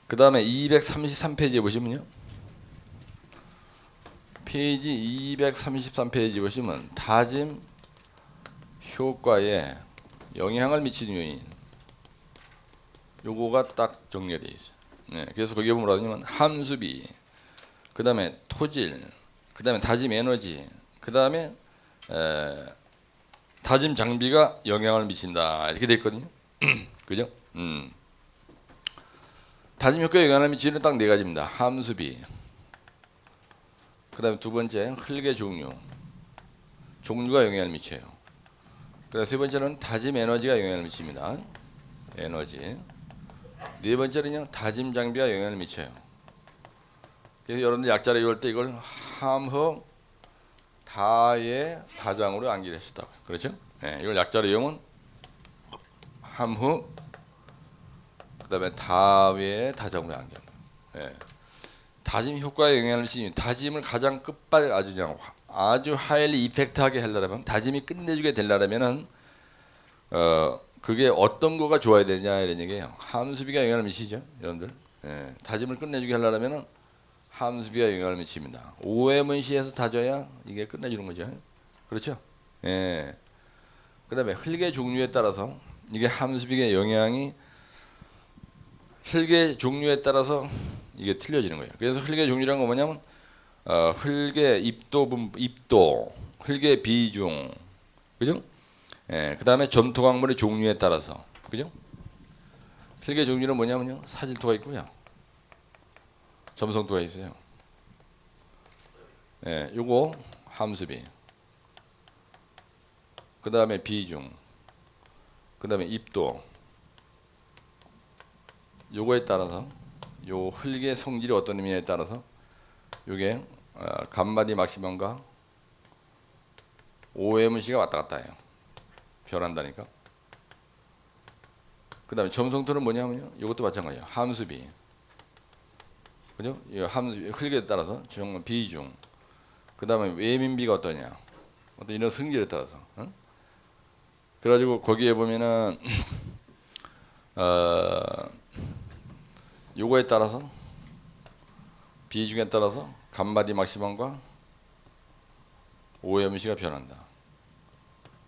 그 다음에 233페이지에 보시면요. 페이지 233페이지 보시면 다짐 효과에 영향을 미치는 요인 요거가 딱 정리되어 있어요. 네, 그래서 거기에 보면 뭐냐면 함수비, 그 다음에 토질, 그 다음에 다짐 에너지, 그 다음에 다짐 장비가 영향을 미친다 이렇게 되어 있거든요. 그죠? 다짐 효과에 영향을 미치는 딱 네 가지입니다. 함수비, 그 다음에 두 번째 흙의 종류가 영향을 미쳐요. 그 다음에 세 번째는 다짐 에너지가 영향을 미칩니다. 에너지. 네 번째는요 다짐 장비가 영향을 미쳐요. 그래서 여러분들 약자를 외울 때 이걸 함허 다의 다장으로 암기를 하셨다고요. 그렇죠? 네, 이걸 약자로 외우면 함허 그 다음에 다의 다장으로 암기합니다. 네. 다짐 효과에 영향을 미치는 다짐을 가장 끝발 아주 하이리 이펙트하게 하려면 다짐이 끝내주게 되려면은 그게 어떤 거가 좋아야 되냐 이런 얘기예요. 함수비가 영향을 미치죠, 여러분들. 예, 다짐을 끝내주게 하려면은 함수비가 영향을 미칩니다. 오해문시에서 다져야 이게 끝내주는 거죠. 그렇죠? 예. 그다음에 흙의 종류에 따라서 이게 함수비의 영향이 흙의 종류에 따라서 이게 틀려지는 거예요. 그래서 흙의 종류라는 건 뭐냐면 흙의 입도, 흙의 비중, 그죠? 예, 그 다음에 점토 광물의 종류에 따라서, 그죠? 흙의 종류는 뭐냐면요, 사질토가 있고요, 점성토가 있어요. 예, 요거 함수비, 그 다음에 비중, 그 다음에 입도, 요거에 따라서 요 흙의 성질이 어떤 의미에 따라서 요게 간마디 막시멈과 OMC가 왔다 갔다 해요. 변한다니까. 그 다음에 점성토는 뭐냐면요, 이것도 마찬가지예요. 함수비, 그죠? 이 함수비 흙에 따라서 정말 비중, 그 다음에 외민비가 어떠냐, 어떤 이런 성질에 따라서. 그래가지고 거기에 보면은 요거에 따라서 비중에 따라서 간마디 막시멈과 OMC가 변한다.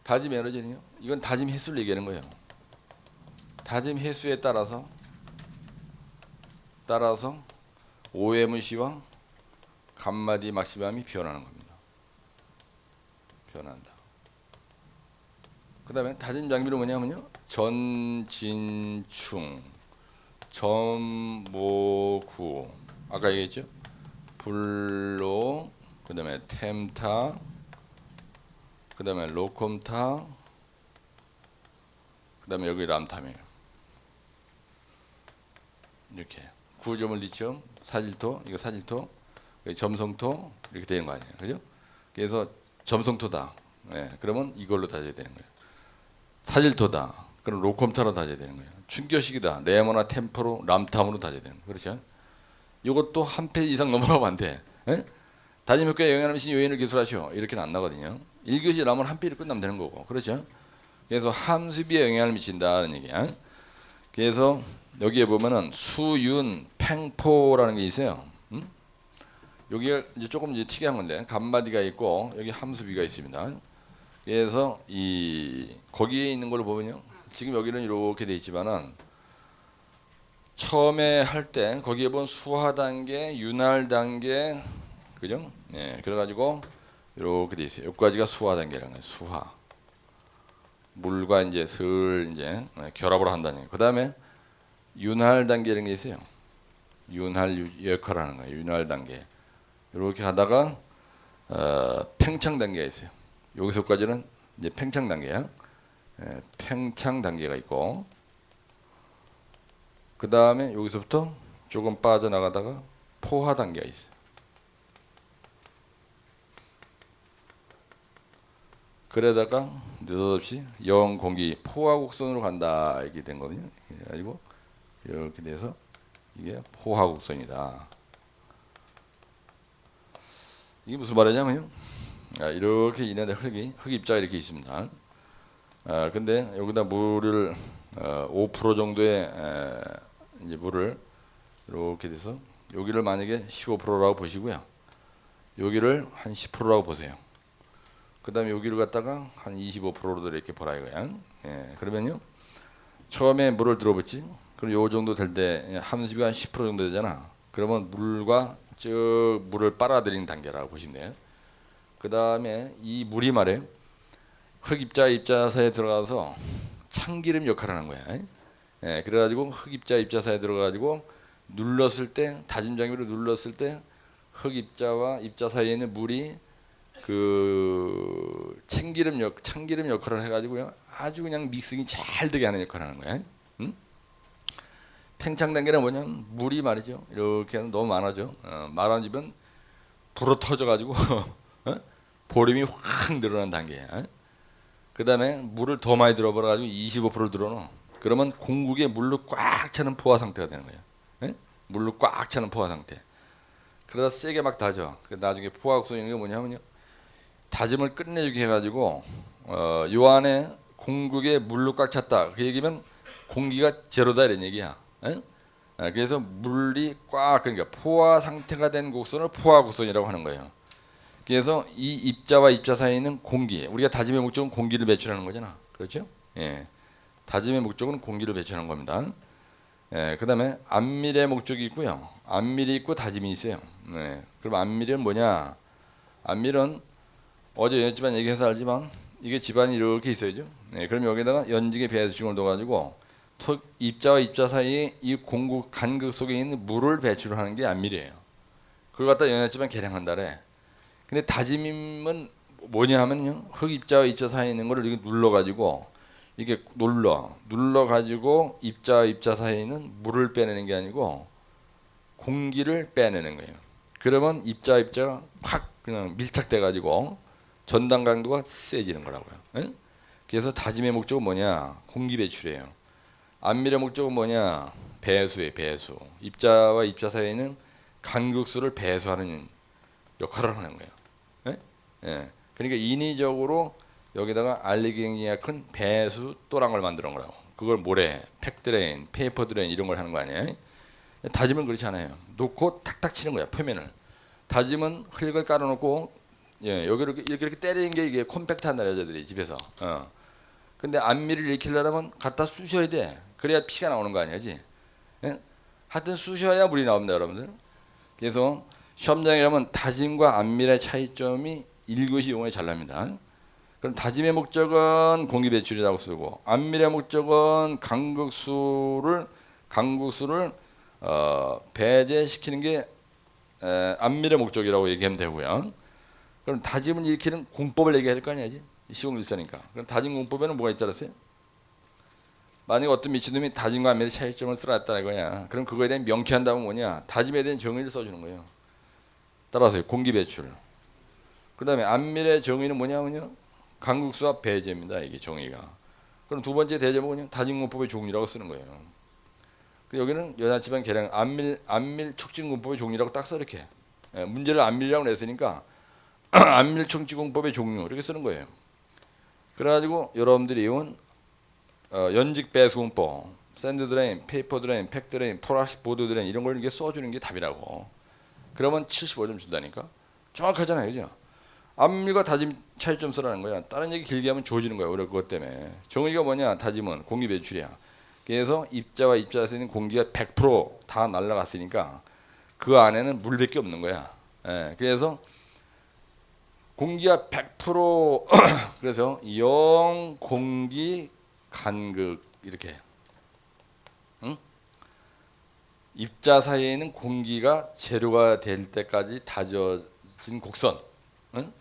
다짐 에너지는요, 이건 다짐 횟수를 얘기하는 거예요. 다짐 횟수에 따라서 OMC와 간마디 막시멈이 변하는 겁니다. 변한다. 그 다음에 다짐 장비는 뭐냐면요, 전진충, 점모구, 아까 얘기했죠, 불로, 그 다음에 템타, 그 다음에 로콤타, 그 다음에 여기 람탐이에요. 이렇게 구조물 리튬, 사질토, 이거 사질토, 점성토 이렇게 되는 거 아니에요, 그죠? 그래서 점성토다. 네, 그러면 이걸로 다져야 되는 거예요. 사질토다. 그럼 로콤타로 다져야 되는 거예요. 충격식이다. 레모나 템포로 람탐으로 다져야 되는 거예요. 그렇죠? 이것도 한 페이지 이상 넘어가면 안 돼. 네? 다짐 효과에 영향을 미치는 요인을 기술하시오. 이렇게는 안 나거든요. 1교시 라면 한 페이지 끝나면 되는 거고. 그렇죠? 그래서 함수비에 영향을 미친다는 얘기야. 그래서 여기에 보면은 수윤, 팽포라는 게 있어요. 여기가 이제 조금 이제 특이한 건데 간마디가 있고 여기 함수비가 있습니다. 그래서 이 거기에 있는 걸 보면요, 지금 여기는 이렇게 돼 있지만은 처음에 할 때 거기에 보면 수화 단계, 윤활 단계, 그죠? 예, 그래가지고 이렇게 돼 있어요. 여기까지가 수화 단계라는 거예요. 수화. 물과 이제 슬 이제 결합을 한다는 거예요. 그 다음에 윤활 단계라는 게 있어요. 윤활 역할을 하는 거예요. 윤활 단계. 이렇게 하다가 팽창 단계가 있어요. 여기서까지는 이제 팽창 단계야. 예, 팽창 단계가 있고, 그 다음에 여기서부터 조금 빠져나가다가 포화 단계가 있어요. 그러다가 느닷없이 영공기 포화곡선으로 간다 이렇게 된 거거든요. 그래가지고 이렇게 돼서 이게 포화곡선이다. 이게 무슨 말이냐면요, 이렇게 있는데 흙 입자가 이렇게 있습니다. 근데 여기다 물을 5% 정도의 이제 물을 이렇게 돼서 여기를 만약에 15%라고 보시고요. 여기를 한 10%라고 보세요. 그 다음에 여기를 갖다가 한 25%로 이렇게 보라 이거야. 예, 그러면요. 처음에 물을 들어붙지. 그럼 요 정도 될 때 함수비가 한 10% 정도 되잖아. 그러면 물과 저 물을 빨아들이는 단계라고 보시면 돼요. 그 다음에 이 물이 말이에요. 흑입자 입자사에 들어가서 참기름 역할을 하는 거야. 예, 그래가지고 흑입자 입자사에 들어가가지고 눌렀을 때 다짐장비로 눌렀을 때 흑입자와 입자 사이에 있는 물이 그 참기름 역할을 해가지고요. 아주 그냥 믹싱이 잘 되게 하는 역할을 하는 거야. 응? 팽창 단계는 뭐냐면 물이 말이죠. 이렇게 너무 많아져. 많아지면 불어 터져가지고 보름이 확 늘어난 단계야. 그 다음에 물을 더 많이 들어버려가지고 25%를 들어넣어. 그러면 공국에 물로 꽉 차는 포화 상태가 되는 거예요. 예? 물로 꽉 차는 포화 상태. 그러다 세게 막 다져. 나중에 포화국소인 게 뭐냐면요. 다짐을 끝내주게 해가지고 요 안에 공국에 물로 꽉 찼다. 그 얘기면 공기가 제로다 이런 얘기야. 예? 그래서 물이 꽉 그러니까 포화 상태가 된 곡선을 포화곡선이라고 하는 거예요. 그래서 이 입자와 입자 사이에 있는 공기, 우리가 다짐의 목적은 공기를 배출하는 거잖아. 그렇죠? 예. 다짐의 목적은 공기를 배출하는 겁니다. 예. 그다음에 안밀의 목적이 있고요. 안밀이 있고 다짐이 있어요. 네. 그럼 안밀은 뭐냐? 안밀은 어제 연집안 얘기해서 알지만 이게 집안이 이렇게 있어야죠. 네. 그럼 여기다가 연직의 배수중을 넣어가지고 입자와 입자 사이에 이 공국 간극 속에 있는 물을 배출하는 게 안밀이에요. 그걸 갖다 연집안 계량한다래. 근데 다짐은 뭐냐 하면요. 흑입자와 입자 사이에 있는 거를 이렇게 눌러가지고 이게 눌러가지고 입자와 입자 사이에 있는 물을 빼내는 게 아니고 공기를 빼내는 거예요. 그러면 입자가 확 그냥 밀착돼가지고 전단 강도가 세지는 거라고요. 에? 그래서 다짐의 목적은 뭐냐? 공기 배출이에요. 안밀의 목적은 뭐냐? 배수예요. 배수. 입자와 입자 사이에 있는 간극수를 배수하는 역할을 하는 거예요. 예. 그러니까 인위적으로 여기다가 알리기가 큰 배수 또랑을 만드는 거라고. 그걸 모래, 팩드레인, 페이퍼 드레인 이런 걸 하는 거 아니에요? 다짐은 그렇지 않아요. 놓고 탁탁 치는 거야 표면을. 다짐은 흙을 깔아놓고 예, 여기를 이렇게 때리는 게 이게 콤팩트한 여자들이 집에서. 근데 안미를 일으키려면 갖다 쑤셔야 돼. 그래야 피가 나오는 거 아니야지. 예? 하여튼 쑤셔야 물이 나옵니다, 여러분들. 그래서 시험장에 가면 다짐과 안밀의 차이점이 1교시 용어에 잘 납니다. 그럼 다짐의 목적은 공기 배출이라고 쓰고 안밀의 목적은 강극수를 배제시키는 게 안밀의 목적이라고 얘기하면 되고요. 그럼 다짐을 일으키는 공법을 얘기해야 될 거 아니야지. 시공일사니까. 그럼 다짐 공법에는 뭐가 있지 않았어요? 만약 어떤 미친놈이 다짐과 안밀의 차이점을 쓰라했다 이거야. 그럼 그거에 대한 명쾌한 답은 뭐냐? 다짐에 대한 정의를 써주는 거예요. 따라서 공기 배출. 그 다음에 안밀의 정의는 뭐냐면요. 강국수와 배제입니다. 이게 정의가. 그럼 두 번째 대제목은 그냥 다짐공법의 종류라고 쓰는 거예요. 여기는 연합지방 계량 안밀 촉진공법의 종류라고 딱 써 이렇게. 문제를 안밀이라고 냈으니까 안밀 촉진공법의 종류 이렇게 쓰는 거예요. 그래가지고 여러분들이 이온 연직 배수공법, 샌드 드레인, 페이퍼 드레인, 팩 드레인, 포라시 보드 드레인 이런 걸 이렇게 써주는 게 답이라고. 그러면 75점 준다니까. 정확하잖아요, 그죠? 안밀과 다짐 차이점 쓰라는 거야. 다른 얘기 길게 하면 좋아지는 거야. 오히려 그것 때문에. 정의가 뭐냐? 다짐은 공기 배출이야. 그래서 입자와 입자에서 있는 공기가 100%다 날아갔으니까 그 안에는 물밖에 없는 거야. 예, 그래서 공기가 100% 그래서 0 공기 간극 이렇게. 응? 입자 사이에 있는 공기가 제로가 될 때까지 다져진 곡선. 응?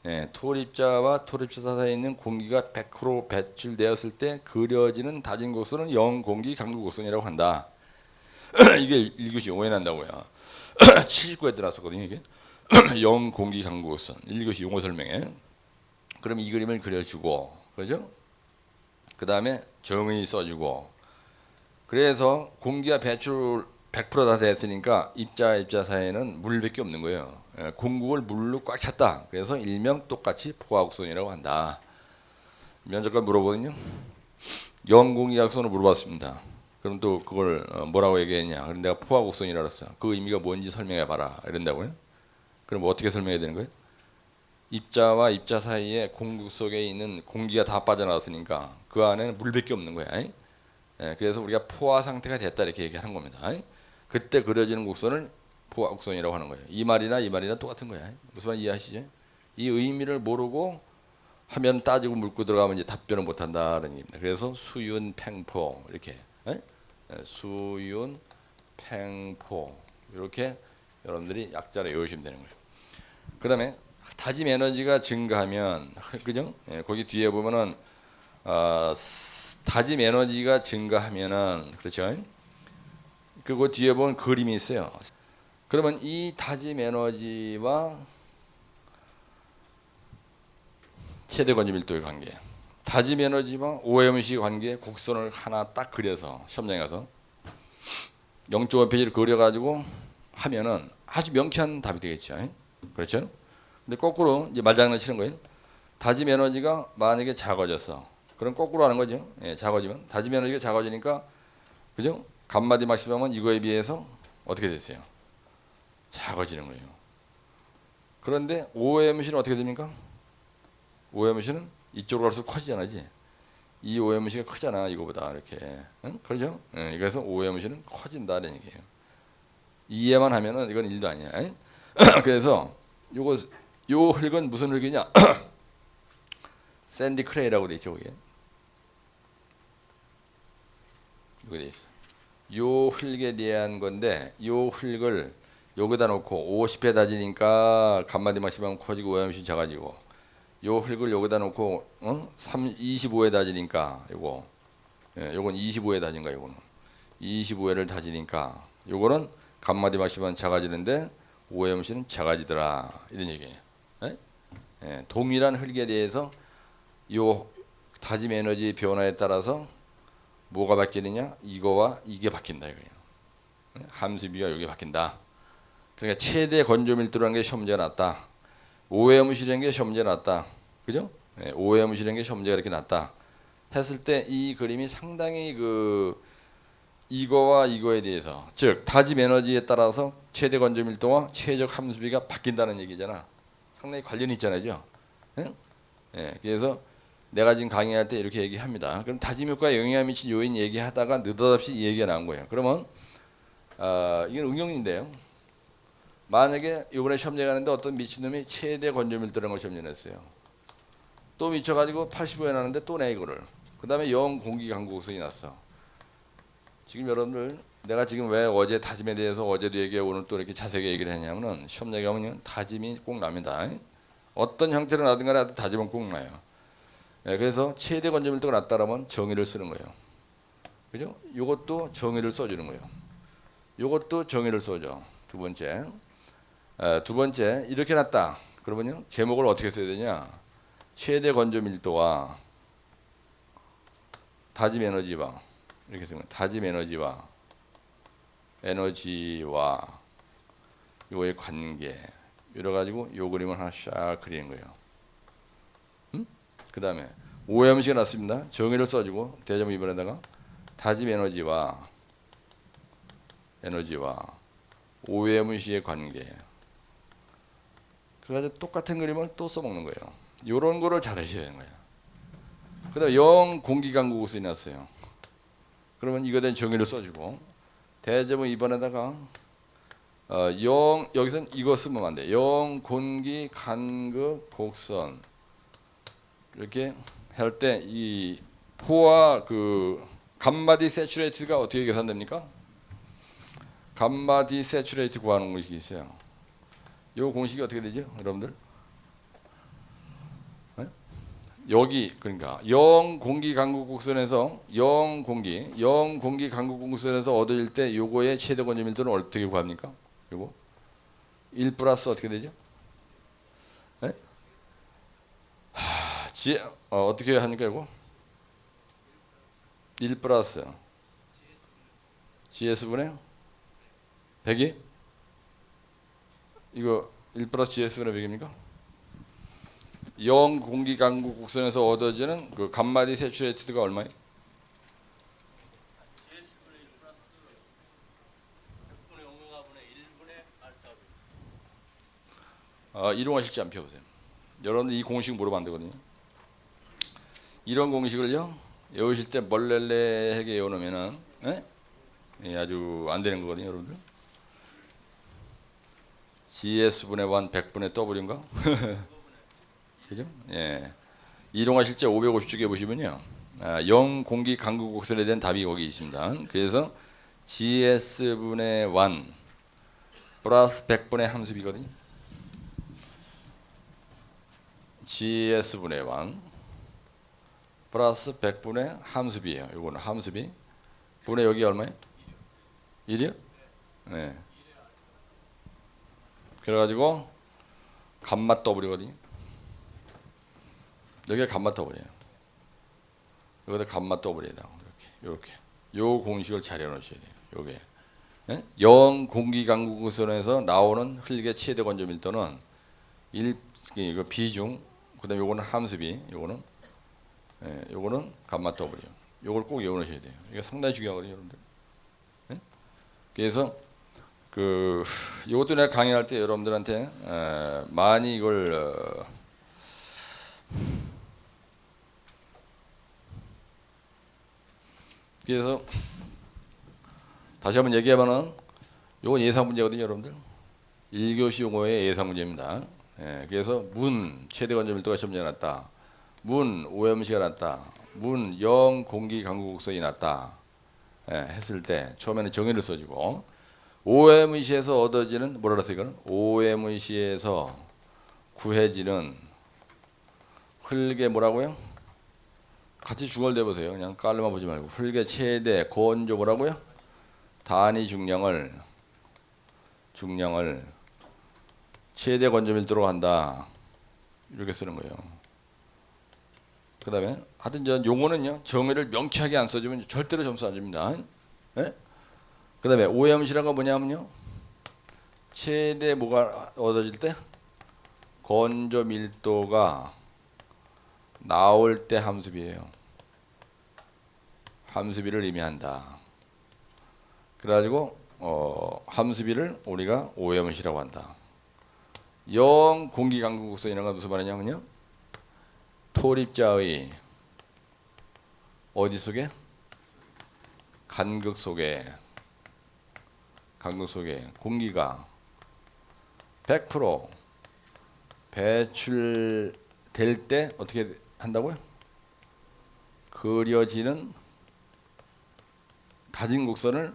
예, 토립자와 토립자 사이에 있는 공기가 100% 배출되었을 때 그려지는 다진 곡선은 0 공기 강극 곡선이라고 한다. 이게 1교시 용어에 난다고요. 79에 들어왔었거든요. 이게 0 공기 강극 곡선 1교시 용어 설명에. 그럼 이 그림을 그려주고, 그렇죠? 그 다음에 정의 써주고. 그래서 공기가 배출 100%다 됐으니까 입자 사이에는 물밖에 없는 거예요. 공국을 물로 꽉 찼다. 그래서 일명 똑같이 포화곡선이라고 한다. 면접관 물어보거든요. 0 공기 각선을 물어봤습니다. 그럼 또 그걸 뭐라고 얘기했냐? 그럼 내가 포화 곡선이라 그랬어. 그 의미가 뭔지 설명해 봐라. 이런다고요? 그럼 어떻게 설명해야 되는 거예요? 입자와 입자 사이에 공기 속에 있는 공기가 다 빠져나왔으니까 그 안에는 물밖에 없는 거야. 그래서 우리가 포화 상태가 됐다 이렇게 얘기하는 겁니다. 그때 그려지는 곡선을 포화 곡선이라고 하는 거예요. 이 말이나 똑같은 거야. 무슨 말 이해하시죠? 이 의미를 모르고 하면 따지고 묻고 들어가면 이제 답변을 못 한다는 얘기입니다. 그래서 수윤 팽포 이렇게 수윤 팽포 이렇게 여러분들이 약자로 외우시면 되는 거예요. 그다음에 다짐 에너지가 증가하면 그죠? 거기 뒤에 보면은 다짐 에너지가 증가하면은 그렇죠? 그리고 뒤에 보면 그림이 있어요. 그러면 이 다짐 에너지와 최대 건조 밀도의 관계, 다짐 에너지와 오염시 관계 곡선을 하나 딱 그려서 시험장에 가서 0.5페이지를 그려가지고 하면은 아주 명쾌한 답이 되겠죠. 그렇죠? 근데 거꾸로 이제 말장난 치는 거예요. 다짐 에너지가 만약에 작아졌어. 그럼 거꾸로 하는 거죠. 작아지면 다짐 에너지가 작아지니까 그죠? 감마디 막시멈은 이거에 비해서 어떻게 됐어요? 작아지는 거예요. 그런데 OMC는 어떻게 됩니까? OMC는 이쪽으로 갈수록 커지잖아지. 이 OMC가 크잖아 이거보다 이렇게. 응? 그렇죠? 그래서 OMC는 커진다는 얘기예요. 이해만 하면은 이건 일도 아니야. 그래서 요 흙은 무슨 흙이냐? 샌디 크레이라고 돼 있죠, 그게. 이거 돼 있어. 요 흙에 대한 건데 요 흙을 여기다 놓고 50회 다지니까 간마디 마시면 커지고 오염시 작아지고 요 흙을 여기다 놓고 25회 다지니까 요건 25회 다진 거야. 요거는 25회를 다지니까 요거는 간마디 마시면 작아지는데 오염시는 작아지더라 이런 얘기예요. 동일한 흙에 대해서 요 다짐 에너지 변화에 따라서 뭐가 바뀌느냐? 이거와 이게 바뀐다 이거예요. 함수비가 여기 바뀐다. 그러니까 최대 건조 밀도라는 게 시험 문제가 났다. 오해무실인 게 시험 문제가 났다. 그죠? 오해무실인 게 시험 문제가 이렇게 났다. 했을 때 이 그림이 상당히 이거와 이거에 대해서 즉 다짐 에너지에 따라서 최대 건조 밀도와 최적 함수비가 바뀐다는 얘기잖아. 상당히 관련이 있잖아요. 그래서 내가 지금 강의할 때 이렇게 얘기합니다. 그럼 다짐 효과에 영향을 미친 요인 얘기하다가 느닷없이 이 얘기가 나온 거예요. 그러면 이건 응용인데요. 만약에 이번에 시험제 가는데 어떤 미친놈이 최대 건조 밀도라는 걸 시험제냈어요. 또 미쳐가지고 85에 나는데 또 내 이거를. 그 다음에 영 공기 강국선이 났어. 지금 여러분들 내가 지금 왜 어제 다짐에 대해서 어제도 얘기하고 오늘 또 이렇게 자세하게 얘기를 했냐면은 시험제 가면 다짐이 꼭 납니다. 어떤 형태로 나든 간에 다짐은 꼭 나요. 그래서 최대 건조 밀도가 낮다라면 정의를 쓰는 거예요. 그죠? 요것도 정의를 써주는 거예요. 요것도 정의를 써줘. 두 번째 이렇게 났다. 그러면요 제목을 어떻게 써야 되냐? 최대 건조 밀도와 다짐 에너지와 이렇게 쓰면 다짐 에너지와 요의 관계 이래 가지고 요 그림을 하나 샥 그리는 거예요. 그 다음에 오염시가 났습니다. 정의를 써주고 대점 2번에다가 다짐 에너지와 오염시의 관계. 그래가지고 똑같은 그림을 또 써먹는 거예요. 이런 거를 잘 하셔야 되는 거예요. 그 다음에 영 공기강국선이 났어요. 그러면 이거에 대한 정의를 써주고 대점은 2번에다가 여기서는 이거 쓰면 안 돼. 영 공기 간극 곡선 이렇게 할 때 이 포와 감마디 세츄레이트가 어떻게 계산됩니까? 감마디 세츄레이트 구하는 공식이 있어요. 이 공식이 어떻게 되죠, 여러분들? 여기 그러니까 영 공기 강국 곡선에서 영 공기 강국 곡선에서 얻을 때 요거의 최대 건조 밀도는 어떻게 구합니까? 요거 1 플러스 어떻게 되죠? 어떻게 하니까 이거 1 플러스 GS분의 100이 이거 1 플러스 GS분의 100입니까? 영 공기 강국 곡선에서 얻어지는 그 감마디 세츄레이트가 얼마예요? 이동화 실제 한번 펴보세요. 여러분들 이 공식 물어보면 안 되거든요. 이런 공식을요 외우실 때 멀렐레하게 외워놓으면은 아주 안 되는 거거든요, 여러분들. GS분의 1 100분의 W인가? 그죠? 예. 이동화 실제 550쪽에 보시면요. 0 공기 간극 곡선에 대한 답이 거기 있습니다. 그래서 GS분의 1 플러스 100분의 함수비거든요. GS분의 1 플러스 100분의 함수비예요. 이거는 함수비. 분의 여기 얼마예요? 1이요? 네. 그래가지고 감마 더블이거든요. 여기가 감마 더블이에요. 여기다 감마 더블이다. 이렇게 요 공식을 잘 해놓으셔야 돼요. 요게 0 공기 간극선에서 나오는 흙의 최대 건조 밀도는 1 이거 비중, 그다음에 요거는 함수비, 요거는 감마 더블이요. 요걸 꼭 외워놓으셔야 돼요. 이게 상당히 중요하거든요, 여러분들. 그래서 이것도 내가 강의할 때 여러분들한테 많이 이걸 그래서 다시 한번 얘기해보면 이건 예상 문제거든요, 여러분들. 1교시 용어의 예상 문제입니다. 그래서 문 최대 건조 밀도가 시험지에 났다. 문 오염시가 났다. 문 0 공기 간극 곡선이 났다. 했을 때 처음에는 정의를 써주고 OMC에서 얻어지는 뭐라 그랬어요? 이거는 OMC에서 구해지는 흙의 뭐라고요? 같이 중얼대 보세요. 그냥 깔로만 보지 말고 흙의 최대 건조 뭐라고요? 단위 중량을 최대 건조 밀도로 한다. 이렇게 쓰는 거예요. 그 다음에 하여튼 저 용어는요 정의를 명쾌하게 안 써주면 절대로 점수 안 줍니다. 그 다음에 OMC라는 건 뭐냐면요 최대 뭐가 얻어질 때 건조 밀도가 나올 때 함수비예요. 함수비를 의미한다. 그래가지고 함수비를 우리가 OMC라고 한다. 0 공기 간극 곡선이라는 건 무슨 말이냐면요 토립자의 어디 속에? 간극 속에 공기가 100% 배출될 때 어떻게 한다고요? 그려지는 다진 곡선을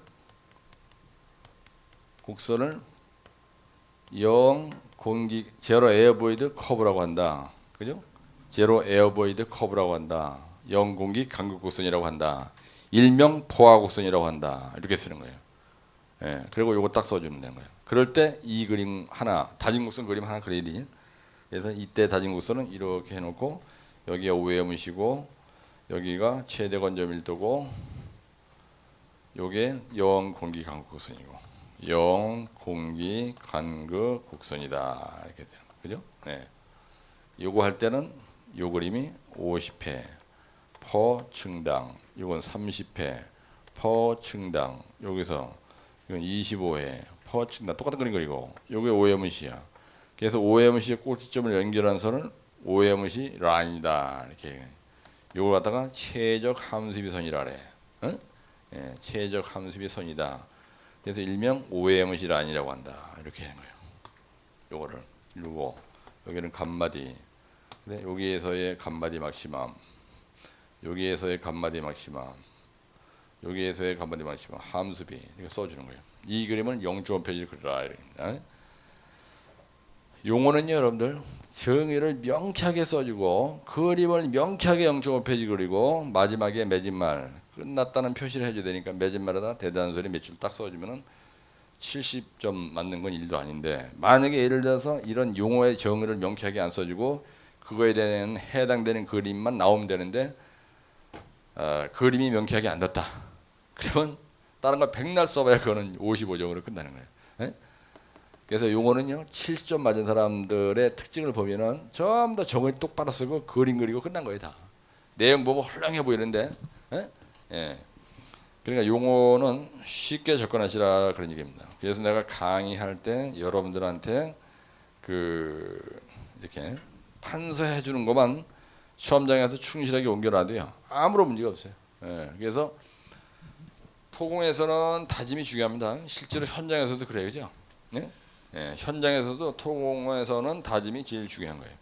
0 공기 제로 에어보이드 커브라고 한다. 그죠? 제로 에어보이드 커브라고 한다. 0 공기 간극 곡선이라고 한다. 일명 포화 곡선이라고 한다. 이렇게 쓰는 거예요. 그리고 요거 딱 써주면 되는 거예요. 그럴 때 이 그림 하나, 다진 곡선 그림 하나 그려야 돼. 그래서 이때 다진 곡선은 이렇게 해놓고 여기가 오염이시고 여기가 최대 건조 밀도고 요게 0 공기 간극 곡선이고 0 공기 간극 곡선이다. 이렇게 되는 거죠. 요거 할 때는 요 그림이 50회 퍼 층당, 이건 30회 퍼 층당, 여기서 이건 25회 퍼 층당 똑같은 그림 그리고 요게 OMC야. 그래서 OMC의 꼭지점을 연결한 선을 OMC 라인이다. 이렇게 요걸 갖다가 최적 함수비 선이라 그래. 최적 함수비 선이다. 그래서 일명 OMC 라인이라고 한다. 이렇게 하는 거예요. 요거를 이루고 여기는 간마디. 근데 여기에서의 간마디 막시멈, 여기에서의 간마디 막시멈, 여기에서의 간마디 막시멈 함수비 이거 써주는 거예요. 이 그림은 0.5페이지를 그려라. 용어는요 여러분들 정의를 명쾌하게 써주고 그림을 명쾌하게 0.5페이지 그리고 마지막에 맺은말 끝났다는 표시를 해줘야 되니까 맺은말에다 대단한 소리 몇 줄 딱 써주면은 70점 맞는 건 일도 아닌데 만약에 예를 들어서 이런 용어의 정의를 명쾌하게 안 써주고 그거에 대한 해당되는 그림만 나오면 되는데 그림이 명쾌하게 안 났다. 그러면 다른 거 백날 써봐야 그거는 55점으로 끝나는 거예요. 그래서 용어는요 70점 맞은 사람들의 특징을 보면은 전부 다 정의 똑바로 쓰고 그림 그리고 끝난 거예요 다. 내용 보면 헐렁해 보이는데 그러니까 용어는 쉽게 접근하시라 그런 얘기입니다. 그래서 내가 강의할 때 여러분들한테 그 이렇게 판서해 주는 것만 시험장에서 충실하게 옮겨놔도요 아무런 문제가 없어요. 예, 그래서 토공에서는 다짐이 중요합니다. 실제로 현장에서도 그래요, 그죠? 예? 예, 현장에서도 토공에서는 다짐이 제일 중요한 거예요.